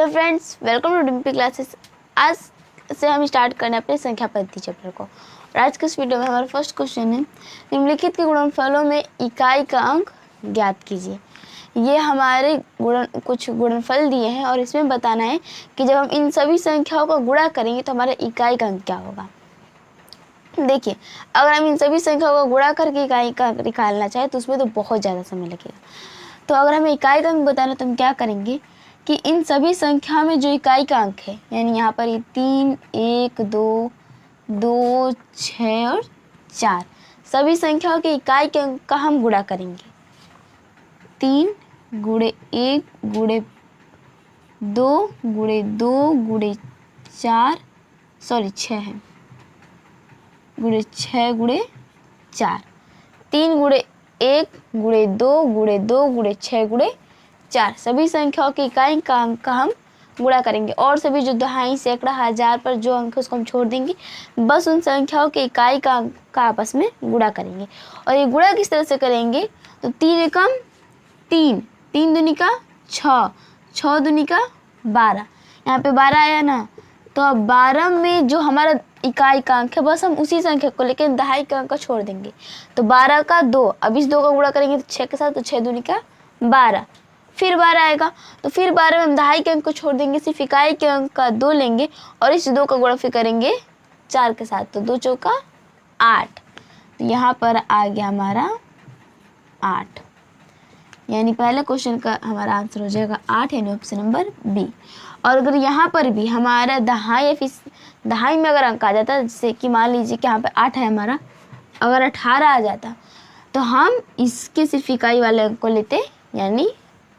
Friends, welcome to Dimpy classes. आज से हम स्टार्ट करने अपने संख्या पद्धति चैप्टर को। और आज के इस वीडियो में हमारा फर्स्ट क्वेश्चन है, निम्नलिखित के गुणनफलों में इकाई का अंक ज्ञात कीजिए। ये हमारे कुछ गुणनफल दिए हैं और इसमें बताना है कि जब हम इन सभी संख्याओं का गुणा करेंगे तो हमारा इकाई का अंक क्या होगा। देखिए, अगर हम इन सभी संख्याओं का गुणा करके इकाई का अंक निकालना चाहें तो उसमें तो बहुत ज़्यादा समय लगेगा। तो अगर हमें इकाई का अंक बताना तो हम क्या करेंगे कि इन सभी संख्या में जो इकाई का अंक है, यानी यहाँ पर ये 3, 1, 2, 2, 6 और 4 सभी संख्याओं के इकाई के अंक का हम गुणा करेंगे। 3 गुणे 1 गुणे 2 गुणे 2 गुणे 4 6 है गुणे 6 गुणे 4 3 गुणे 1 गुणे 2 गुणे 2 गुणे 6 गुणे 4 सभी संख्याओं की इकाई का अंक का हम गुणा करेंगे और सभी जो दहाई सैकड़ा हजार पर जो अंक है उसको हम छोड़ देंगे। बस उन संख्याओं की इकाई का अंक का आपस में गुणा करेंगे। और ये गुणा किस तरह से करेंगे तो 3 एकम 3, 3 दूनी का 6, 6 दूनी का 12, यहाँ पे 12 आया ना। तो अब 12 में जो हमारा इकाई का अंक है बस हम उसी संख्या को लेकर दहाई का अंक का छोड़ देंगे। तो 12 का 2, अब इस 2 का गुणा करेंगे तो 6 के साथ, तो 6 दूनी का 12, फिर 12 आएगा तो फिर 12 में हम दहाई के अंक को छोड़ देंगे, सिर्फ इकाई के अंक का 2 लेंगे और इस 2 का गुणा फिर करेंगे 4 के साथ, तो 2 चौका 8। तो यहाँ पर आ गया हमारा 8, यानी पहले क्वेश्चन का हमारा आंसर हो जाएगा 8, यानी ऑप्शन नंबर बी। और अगर यहाँ पर भी हमारा दहाई या फिर दहाई में अगर अंक आ जाता, जैसे कि मान लीजिए कि यहाँ पे 8 है हमारा, अगर 18 आ जाता तो हम इसके सिर्फ इकाई वाले अंक को लेते, यानी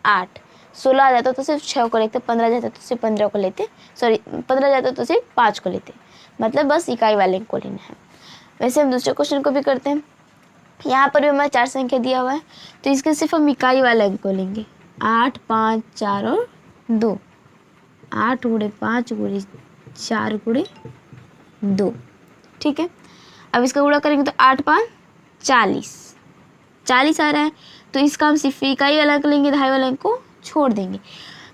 8। 16 आ जाता तो सिर्फ 6 को लेते, 15 आ जाता तो सिर्फ 15 को लेते, 15 आ जाता तो सिर्फ 5 को लेते, मतलब बस इकाई वाले अंक को लेना है। वैसे हम दूसरे क्वेश्चन को भी करते हैं। यहाँ पर भी हमारा 4 संख्या दिया हुआ है तो इसके सिर्फ हम इकाई वाले अंक को लेंगे। 8, 5, 4 और 2, 8 गुणे 5 गुणे 4 गुणे 2, ठीक है। अब इसका गुणा करेंगे तो 8, 5, 40, 40 आ रहा है तो इसका हम सिर्फ इकाई वाला अंक लेंगे, दहाई वाले अंक को छोड़ देंगे।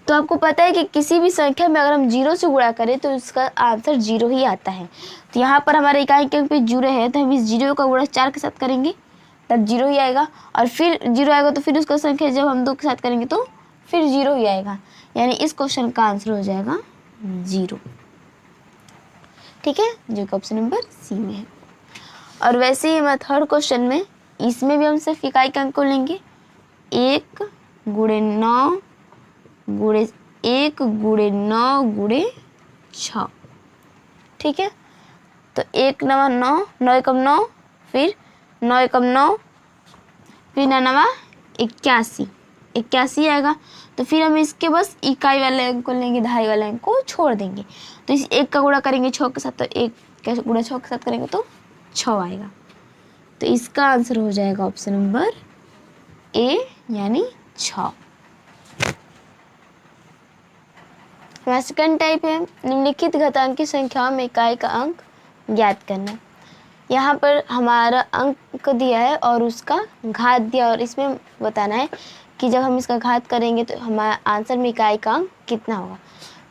तो आपको पता है कि किसी भी संख्या में अगर हम 0 से गुणा करें तो इसका आंसर 0 ही आता है। तो यहाँ पर हमारे इकाई के अंक पे 0 है तो हम इस 0 का गुणा 4 के साथ करेंगे तब 0 ही आएगा, और फिर 0 आएगा तो फिर उसका संख्या जब हम 2 के साथ करेंगे तो फिर 0 ही आएगा, यानी इस क्वेश्चन का आंसर हो जाएगा 0, ठीक है, जो कि ऑप्शन नंबर सी में है। और वैसे ही हमारा थर्ड क्वेश्चन में, इसमें भी हम सिर्फ इकाई के अंक को लेंगे। 1 गुणे 9 गुणे 1 गुणे 9 गुणे 6, ठीक है। तो 1 9 9, 9 एकम 9, फिर 9 एकम 9, फिर 9 9 81, 81 आएगा। तो फिर हम इसके बस इकाई वाले अंक को लेंगे, दहाई वाले अंक को छोड़ देंगे। तो इस 1 का गुणा करेंगे 6 के साथ, तो 1 का गुणा 6 के साथ करेंगे तो 6 आएगा। तो इसका आंसर हो जाएगा ऑप्शन नंबर ए, यानी 6। हमारा सेकंड टाइप है, निम्नलिखित घातांकी संख्याओं में इकाई का अंक ज्ञात करना। यहाँ पर हमारा अंक दिया है और उसका घात दिया, और इसमें बताना है कि जब हम इसका घात करेंगे तो हमारा आंसर में इकाई का अंक कितना होगा।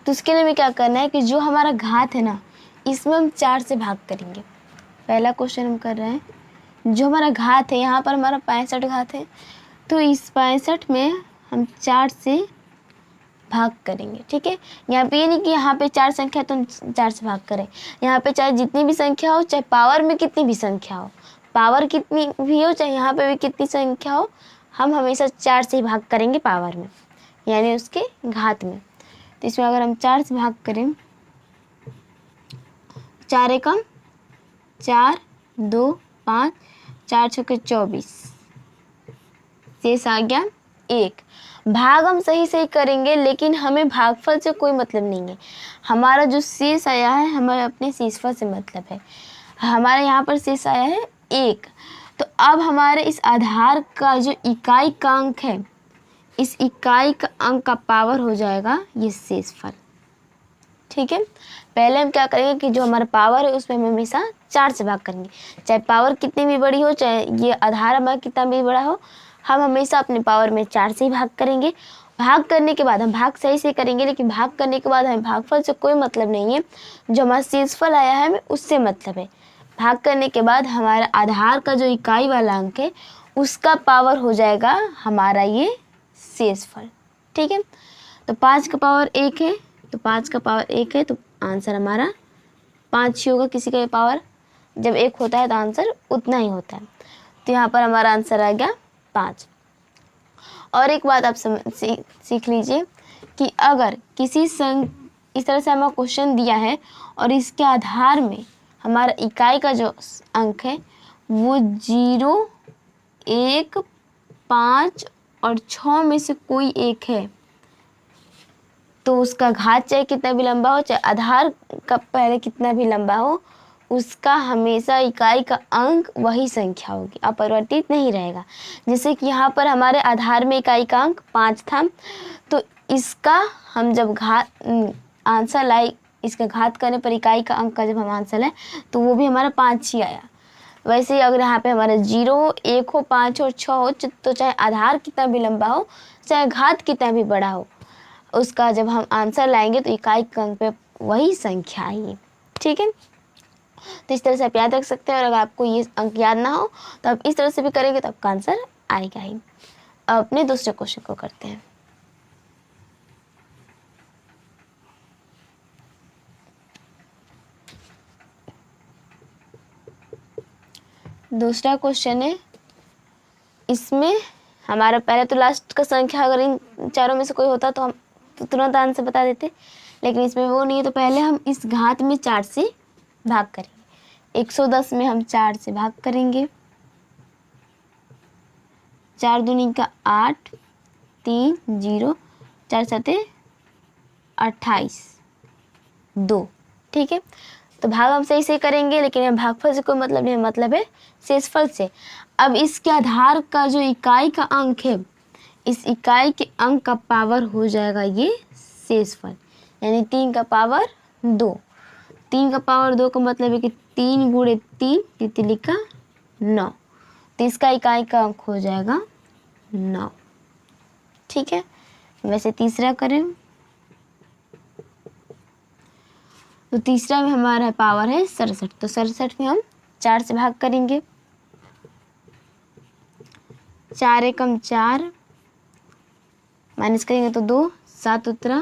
तो उसके लिए हमें क्या करना है कि जो हमारा घात है ना, इसमें हम 4 से भाग करेंगे। पहला क्वेश्चन हम कर रहे हैं, जो हमारा घात है, यहाँ पर हमारा 65 घात है तो इस 65 में हम 4 से भाग करेंगे, ठीक है। यहाँ पे ये नहीं कि यहाँ पे 4 संख्या तो हम 4 से भाग करें, यहाँ पे चाहे जितनी भी संख्या हो, चाहे पावर में कितनी भी संख्या हो, पावर कितनी भी हो, चाहे यहाँ पे भी कितनी संख्या हो, हम हमेशा 4 से ही भाग करेंगे पावर में, यानी उसके घात में। तो इसमें अगर हम 4 से भाग करें, 4 एकम 4, 2, 5, 4 छक्के 24, शेष आ गया 1। भाग हम सही सही करेंगे लेकिन हमें भागफल से कोई मतलब नहीं है। हमारा जो शेष आया है, हमारे अपने शेषफल से मतलब है। हमारे यहाँ पर शेष आया है 1, तो अब हमारे इस आधार का जो इकाई का अंक है, इस इकाई का अंक का पावर हो जाएगा ये शेषफल, ठीक है। पहले हम क्या करेंगे कि जो हमारा पावर है उसमें हम हमेशा 4 से भाग करेंगे, चाहे पावर कितनी भी बड़ी हो, चाहे ये आधार हमारा कितना भी बड़ा हो, हम हमेशा अपने पावर में 4 से ही भाग करेंगे। भाग करने के बाद हम भाग सही से करेंगे, लेकिन भाग करने के बाद हमें भागफल से कोई मतलब नहीं है, जो हमारा शेषफल आया है हमें उससे मतलब है। भाग करने के बाद हमारा आधार का जो इकाई वाला अंक है उसका पावर हो जाएगा हमारा ये शेषफल। ठीक है, तो 5 का पावर 1 है, तो 5 का पावर 1 है, तो आंसर हमारा 5 ही होगा। किसी का पावर जब 1 होता है तो आंसर उतना ही होता है, तो यहाँ पर हमारा आंसर आ गया 5। और एक बात आप सीख लीजिए कि अगर किसी इस तरह से हमें क्वेश्चन दिया है और इसके आधार में हमारा इकाई का जो अंक है वो 0, 1, 5 और 6 में से कोई एक है, तो उसका घात चाहे कितना भी लंबा हो, चाहे आधार का पहले कितना भी लंबा हो, उसका हमेशा इकाई का अंक वही संख्या होगी, अपरिवर्तित नहीं रहेगा। जैसे कि यहाँ पर हमारे आधार में इकाई का अंक 5 था, तो इसका हम जब आंसर लाए, इसका घात करने पर इकाई का अंक का जब हम आंसर लाए तो वो भी हमारा 5 ही आया। वैसे ही अगर यहाँ पे हमारा 0, 1 हो, 5 और 6 हो, तो चाहे आधार कितना भी लंबा हो, चाहे घात कितना भी बड़ा हो, उसका जब हम आंसर लाएंगे तो इकाई के अंक पे वही संख्या आएगी। ठीक है, तो इस तरह से आप याद रख सकते हैं। और अगर आपको ये अंक याद ना हो तो आप इस तरह से भी करेंगे तो आपका आंसर आएगा ही। अब अपने दूसरे क्वेश्चन को करते हैं। दूसरा क्वेश्चन है, इसमें हमारा पहले तो लास्ट का संख्या अगर इन चारों में से कोई होता तो हम तुरंत आंसर बता देते, लेकिन इसमें वो नहीं है, तो पहले हम इस घात में 4 से भाग करेंगे। 110 में हम 4 से भाग करेंगे, 4 दूनी का 8, 3, 0, 4 7 28, 2। ठीक है, तो भाग हम सही से करेंगे, लेकिन भागफल से कोई मतलब नहीं, मतलब है शेषफल से। अब इसके आधार का जो इकाई का अंक है, इस इकाई के अंक का पावर हो जाएगा ये शेषफल, यानी 3 का पावर 2। 3 का पावर 2 का मतलब है कि 3 गुणे 3, तितली का 9, तो इसका इकाई का अंक हो जाएगा 9। ठीक है, वैसे तीसरा करें तो तीसरा में हमारा पावर है 67, तो 67 में हम 4 से भाग करेंगे। 4 एकम 4, माइनस करेंगे तो 2, 7 उतरा,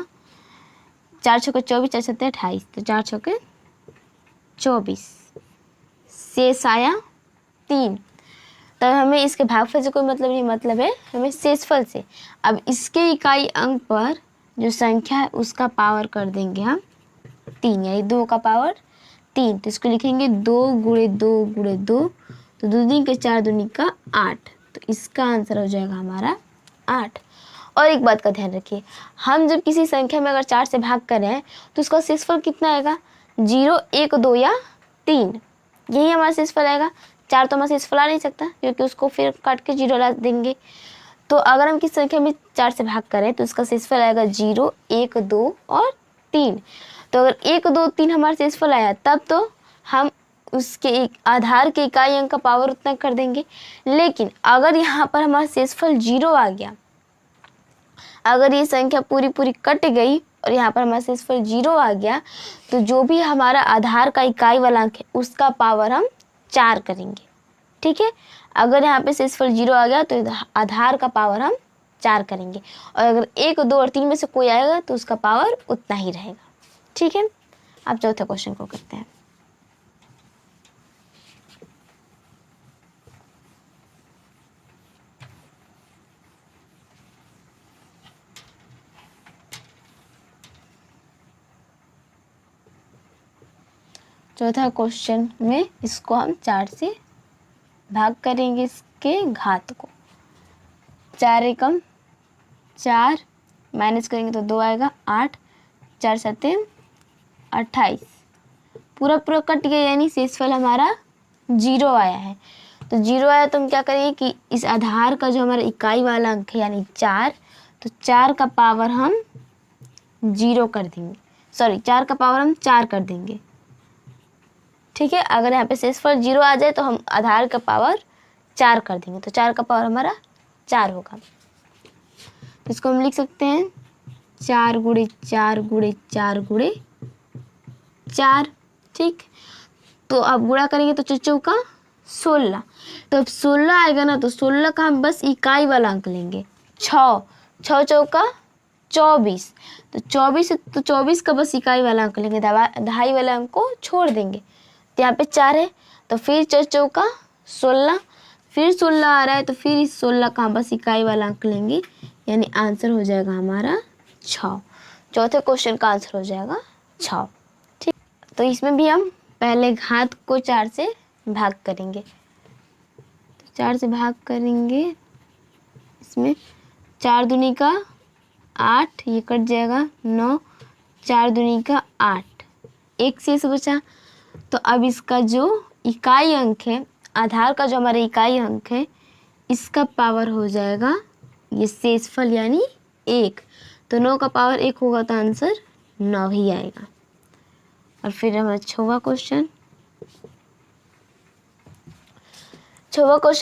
4 छक्के 24, 4 सत्ते 28, तो 4 छक्के 24, शेष आया 3। तब हमें इसके भागफल से कोई मतलब नहीं, मतलब है हमें शेषफल से। अब इसके इकाई अंक पर जो संख्या है उसका पावर कर देंगे हम 3, यानी 2 का पावर 3, तो इसको लिखेंगे 2 गुणे 2 गुणे 2, तो 2 दूनी का 4, दूनी का 8, तो इसका आंसर हो जाएगा हमारा 8। और एक बात का ध्यान रखिए, हम जब किसी संख्या में अगर 4 से भाग कर रहे हैं तो उसका शेषफल कितना आएगा, 0, 1, 2 या 3, यही हमारा शेषफल आएगा। 4 तो हमारा शेषफल आ नहीं सकता, क्योंकि उसको फिर काट के 0 ला देंगे। तो अगर हम किसी संख्या में 4 से भाग करें तो उसका शेषफल आएगा 0, 1, 2 और 3। तो अगर 1, 2, 3 हमारा शेषफल आया तब तो हम उसके आधार के इकाई अंक का पावर उतना कर देंगे। लेकिन अगर यहाँ पर हमारा शेषफल 0 आ गया, अगर ये संख्या पूरी पूरी कट गई और यहाँ पर हमारा शेषफल 0 आ गया, तो जो भी हमारा आधार का इकाई वाला अंक है उसका पावर हम 4 करेंगे। ठीक है, अगर यहाँ पे शेषफल 0 आ गया तो आधार का पावर हम 4 करेंगे, और अगर 1, 2 और 3 में से कोई आएगा तो उसका पावर उतना ही रहेगा। ठीक है, अब चौथे क्वेश्चन को करते हैं। चौथा क्वेश्चन में इसको हम 4 से भाग करेंगे, इसके घात को। 4 एकम 4, माइनस करेंगे तो 2 आएगा, 8, 4 सत्ते 28, पूरा पूरा कट गया, यानी शेषफल हमारा 0 आया है। तो 0 आया तो हम क्या करेंगे कि इस आधार का जो हमारा इकाई वाला अंक है यानी 4, तो 4 का पावर हम 0 कर देंगे, 4 का पावर हम 4 कर देंगे। ठीक है, अगर यहाँ पे शेषफल 0 आ जाए तो हम आधार का पावर 4 कर देंगे, तो 4 का पावर हमारा 4 होगा। इसको हम लिख सकते हैं 4 गुणे 4 गुणे 4 गुणे 4। ठीक, तो अब गुणा करेंगे तो 4 चौका 16। तो अब 16 आएगा ना, तो 16 का हम बस इकाई वाला अंक लेंगे। 6 चौका 24, तो 24 का बस इकाई वाला अंक लेंगे, दहाई वाला अंक को छोड़ देंगे। तो यहाँ पे 4 है, तो फिर 4 चौका 16, फिर 16 आ रहा है, तो फिर इस 16 का हम बस इकाई वाला अंक लेंगे, यानी आंसर हो जाएगा हमारा 6। चौथे क्वेश्चन का आंसर हो जाएगा 6। ठीक, तो इसमें भी हम पहले घात को 4 से भाग करेंगे। तो 4 से भाग करेंगे, इसमें 4 दूनी का 8, ये कट जाएगा 9, 4 दूनी का 8, एक शेष बचा। तो अब इसका जो इकाई अंक है, आधार का जो हमारा इकाई अंक है, इसका पावर हो जाएगा ये शेषफल यानी 1। तो 9 का पावर 1 होगा तो आंसर 9 ही आएगा। और फिर हमारा 6वां क्वेश्चन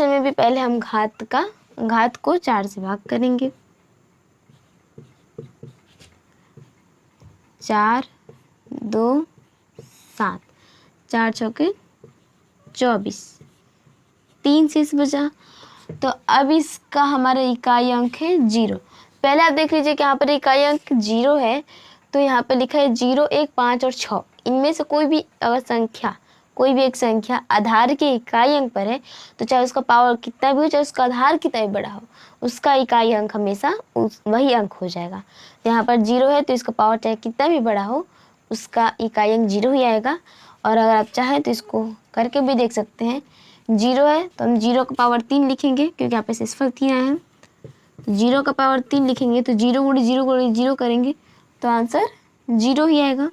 में भी पहले हम घात को 4 से भाग करेंगे। 4 2 7, 4 चौके 24, 3 शेष बचा। तो अब इसका हमारा इकाई अंक है 0। पहले आप देख लीजिए कि यहाँ पर इकाई अंक 0 है, तो यहाँ पे लिखा है 0 1 5 और 6, इनमें से कोई भी एक संख्या आधार के इकाई अंक पर है, तो चाहे उसका पावर कितना भी हो, चाहे उसका आधार कितना भी बड़ा हो, उसका इकाई अंक हमेशा वही अंक हो जाएगा। यहाँ पर 0 है, तो इसका पावर चाहे कितना भी बड़ा हो, उसका इकाई अंक 0 ही आएगा। और अगर आप चाहें तो इसको करके भी देख सकते हैं। 0 है तो हम 0 का पावर 3 लिखेंगे, क्योंकि यहाँ पे शेषफल 3 आया है। तो 0 का पावर 3 लिखेंगे, तो 0 गुणे 0 गुणे 0 करेंगे, तो आंसर 0 ही आएगा,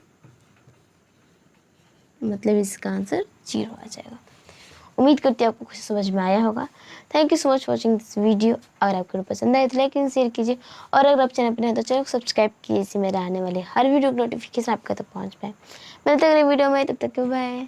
मतलब इसका आंसर 0 आ जाएगा। उम्मीद करती हूँ आपको कुछ समझ में आया होगा। Thank you so much watching this video. अगर आपको पसंद आए तो लाइक एंड शेयर कीजिए, और अगर आप चैनल पर हैं तो चैनल को सब्सक्राइब कीजिए, इससे मेरे आने वाले हर वीडियो की नोटिफिकेशन आपके तक पहुँच पाए। मिलते हैं अगले वीडियो में, तब तक के बाय।